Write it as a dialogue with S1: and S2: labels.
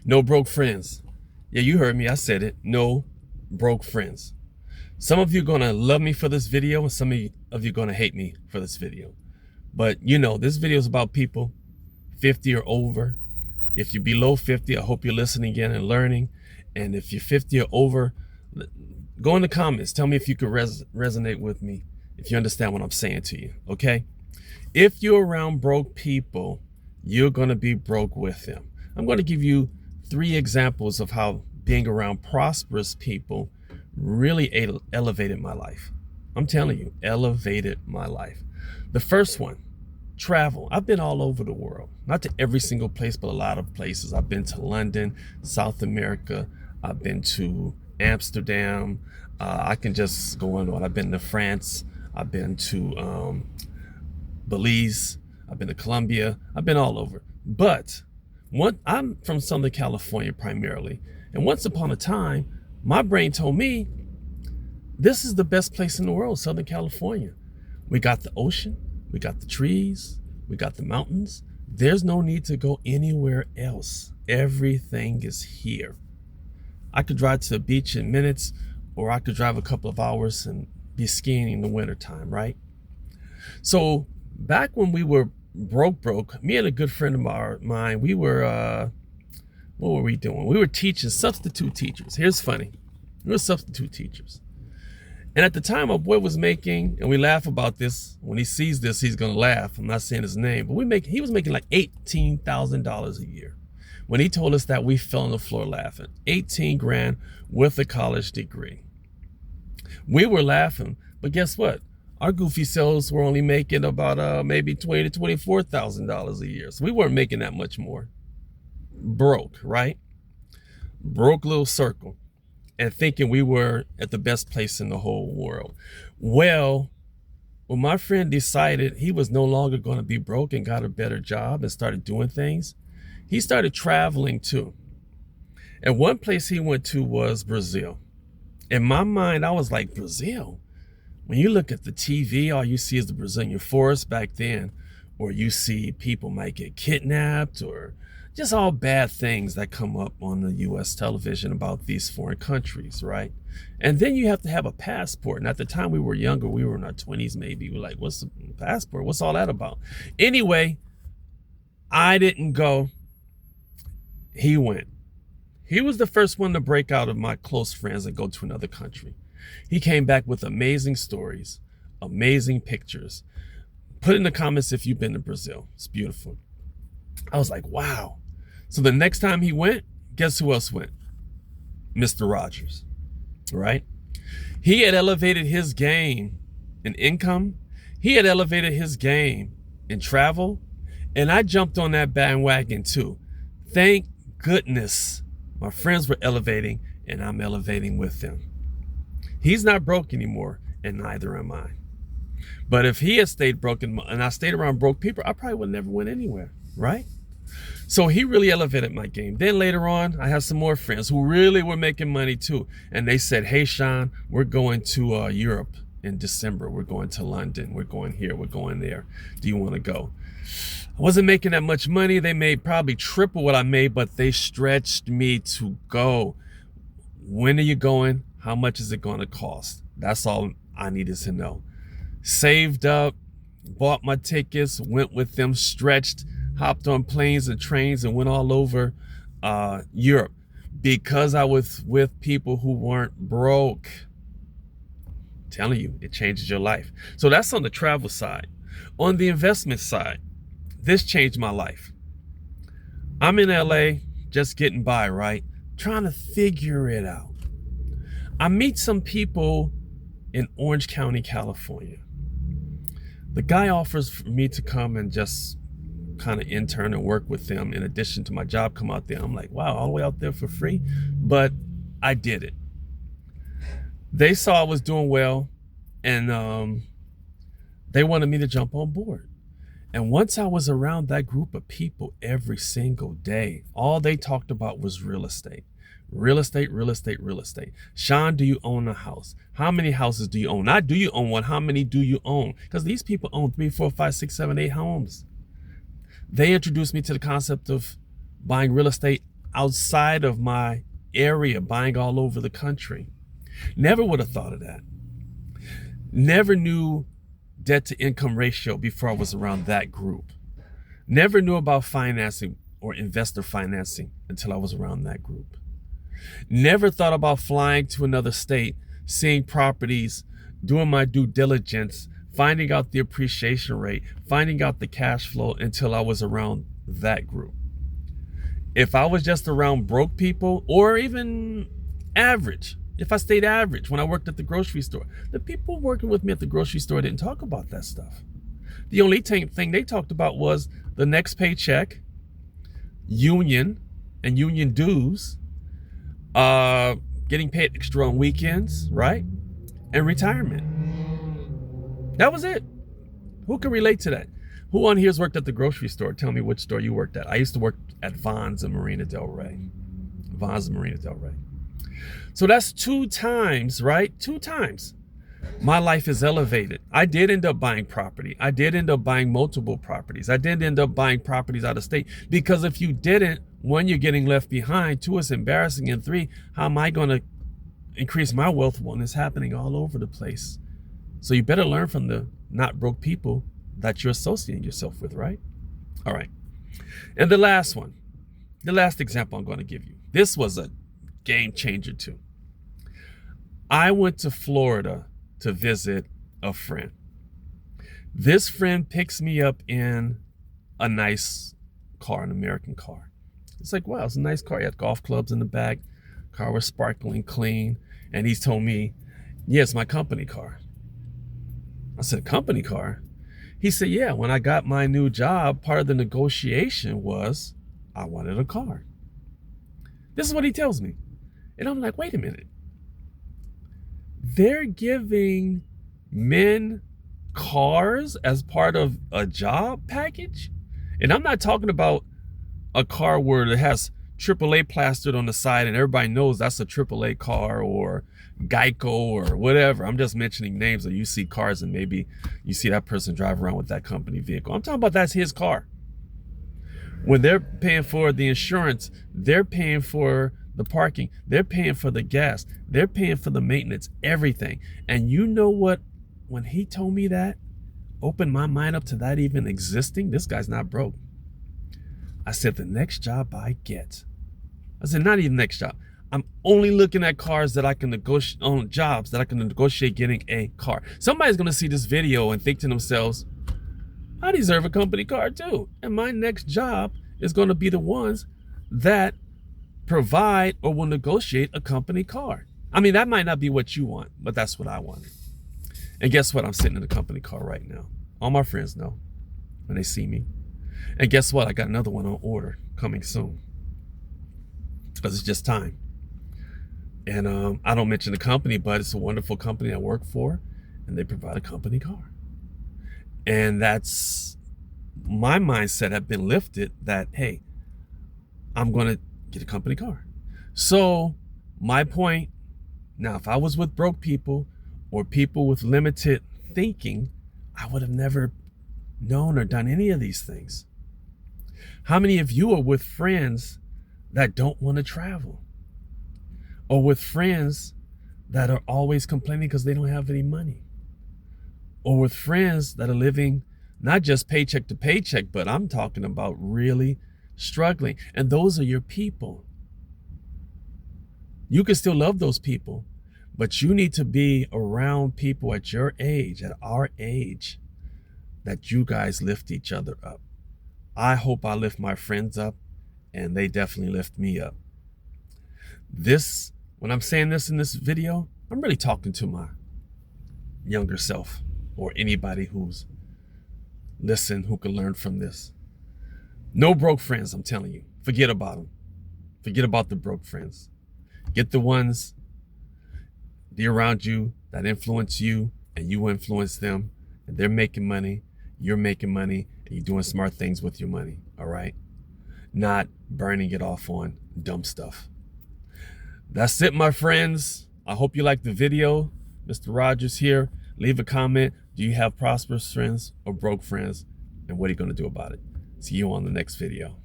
S1: No broke friends. Yeah, you heard me. I said it. No broke friends. Some of you are going to love me for this video, and some of you are going to hate me for this video. But this video is about people 50 or over. If you're below 50, I hope you're listening again and learning. And if you're 50 or over, go in the comments. Tell me if you could resonate with me, if you understand what I'm saying to you, okay? If you're around broke people, you're going to be broke with them. I'm going to give you 3 examples of how being around prosperous people really elevated my life. I'm telling you, elevated my life. The first one, travel. I've been all over the world, not to every single place, but a lot of places. I've been to London, South America. I've been to Amsterdam. I can just go on. I've been to France. I've been to Belize. I've been to Colombia. I've been all over. But I'm from Southern California primarily. And once upon a time, my brain told me, this is the best place in the world, Southern California. We got the ocean. We got the trees. We got the mountains. There's no need to go anywhere else. Everything is here. I could drive to the beach in minutes, or I could drive a couple of hours and be skiing in the wintertime, right? So back when we were broke, me and a good friend of mine, we were, what were we doing? We were teaching, substitute teachers. Here's funny. We were substitute teachers. And at the time, our boy was making, and we laugh about this. When he sees this, he's going to laugh. I'm not saying his name, but he was making like $18,000 a year. When he told us that, we fell on the floor laughing. 18 grand with a college degree. We were laughing, but guess what? Our goofy selves were only making about maybe $20,000 to $24,000 a year. So we weren't making that much more. Broke, right? Broke little circle. And thinking we were at the best place in the whole world. Well, when my friend decided he was no longer going to be broke and got a better job and started doing things, he started traveling too. And one place he went to was Brazil. In my mind, I was like, Brazil? When you look at the TV, all you see is the Brazilian forest back then, or you see people might get kidnapped, or just all bad things that come up on the US television about these foreign countries, right? And then you have to have a passport. And at the time we were younger, we were in our 20s maybe. We're like, what's the passport? What's all that about? Anyway, I didn't go. He went. He was the first one to break out of my close friends and go to another country. He came back with amazing stories, amazing pictures. Put in the comments if you've been to Brazil. It's beautiful. I was like, wow. So the next time he went, guess who else went? Mr. Rogers, right? He had elevated his game in income. He had elevated his game in travel. And I jumped on that bandwagon too. Thank goodness my friends were elevating, and I'm elevating with them. He's not broke anymore, and neither am I. But if he had stayed broke and I stayed around broke people, I probably would never went anywhere, right? So he really elevated my game. Then later on, I had some more friends who really were making money too. And they said, hey, Sean, we're going to Europe in December. We're going to London. We're going here. We're going there. Do you want to go? I wasn't making that much money. They made probably triple what I made, but they stretched me to go. When are you going? How much is it going to cost? That's all I needed to know. Saved up, bought my tickets, went with them, stretched, hopped on planes and trains and went all over Europe because I was with people who weren't broke. I'm telling you, it changes your life. So that's on the travel side. On the investment side, this changed my life. I'm in LA, just getting by, right? Trying to figure it out. I meet some people in Orange County, California. The guy offers for me to come and just kind of intern and work with them in addition to my job, come out there. I'm like, wow, all the way out there for free? But I did it. They saw I was doing well, and they wanted me to jump on board. And once I was around that group of people every single day, all they talked about was real estate. Real estate, real estate, real estate. Sean, do you own a house? How many houses do you own? Not do you own one, how many do you own? Because these people own 3, 4, 5, 6, 7, 8 homes. They introduced me to the concept of buying real estate. outside of my area, buying all over the country. Never would have thought of that. Never knew debt to income ratio before I was around that group. Never knew about financing or investor financing until I was around that group. Never thought about flying to another state, seeing properties, doing my due diligence, finding out the appreciation rate, finding out the cash flow until I was around that group. If I was just around broke people, or even average, if I stayed average when I worked at the grocery store, the people working with me at the grocery store didn't talk about that stuff. The only thing they talked about was the next paycheck, union and union dues, getting paid extra on weekends, right? And retirement. That was it. Who can relate to that? Who on here's worked at the grocery store? Tell me which store you worked at. I used to work at Vons in Marina Del Rey. Vons in Marina Del Rey. So that's 2 times, right? 2 times. My life is elevated. I did end up buying property. I did end up buying multiple properties. I did end up buying properties out of state, because if you didn't, 1, you're getting left behind. 2, it's embarrassing. And 3, how am I going to increase my wealth when it's happening all over the place? So you better learn from the not broke people that you're associating yourself with, right? All right. And the last one, the last example I'm going to give you. This was a game changer too. I went to Florida to visit a friend. This friend picks me up in a nice car, an American car. It's like, wow, it's a nice car. He had golf clubs in the back. Car was sparkling clean. And he's told me, yeah, it's my company car. I said, a company car? He said, yeah, when I got my new job, part of the negotiation was I wanted a car. This is what he tells me. And I'm like, wait a minute. They're giving men cars as part of a job package? And I'm not talking about a car where it has AAA plastered on the side and everybody knows that's a AAA car, or Geico or whatever. I'm just mentioning names, or you see cars and maybe you see that person drive around with that company vehicle. I'm talking about that's his car. When they're paying for the insurance, they're paying for the parking, they're paying for the gas, they're paying for the maintenance, everything. And you know what? When he told me that, opened my mind up to that even existing. This guy's not broke. I said, the next job I get, I said, not even next job. I'm only looking at cars that I can negotiate on, jobs that I can negotiate getting a car. Somebody's going to see this video and think to themselves, I deserve a company car too. And my next job is going to be the ones that provide or will negotiate a company car. I mean, that might not be what you want, but that's what I wanted. And guess what? I'm sitting in a company car right now. All my friends know when they see me. And guess what? I got another one on order coming soon, because it's just time. And I don't mention the company, but it's a wonderful company I work for, and they provide a company car. And that's my mindset have been lifted that, hey, I'm going to get a company car. So my point now, if I was with broke people or people with limited thinking, I would have never known or done any of these things. How many of you are with friends that don't want to travel? Or with friends that are always complaining because they don't have any money? Or with friends that are living not just paycheck to paycheck, but I'm talking about really struggling. And those are your people. You can still love those people, but you need to be around people at your age, at our age, that you guys lift each other up. I hope I lift my friends up, and they definitely lift me up. When I'm saying this in this video, I'm really talking to my younger self, or anybody who's listened who can learn from this. No broke friends, I'm telling you. Forget about them. Forget about the broke friends. Get the ones be around you that influence you, and you influence them, and they're making money, you're making money, and you're doing smart things with your money, all right? Not burning it off on dumb stuff. That's it, my friends. I hope you liked the video. Mr. Rogers here. Leave a comment. Do you have prosperous friends or broke friends? And what are you going to do about it? See you on the next video.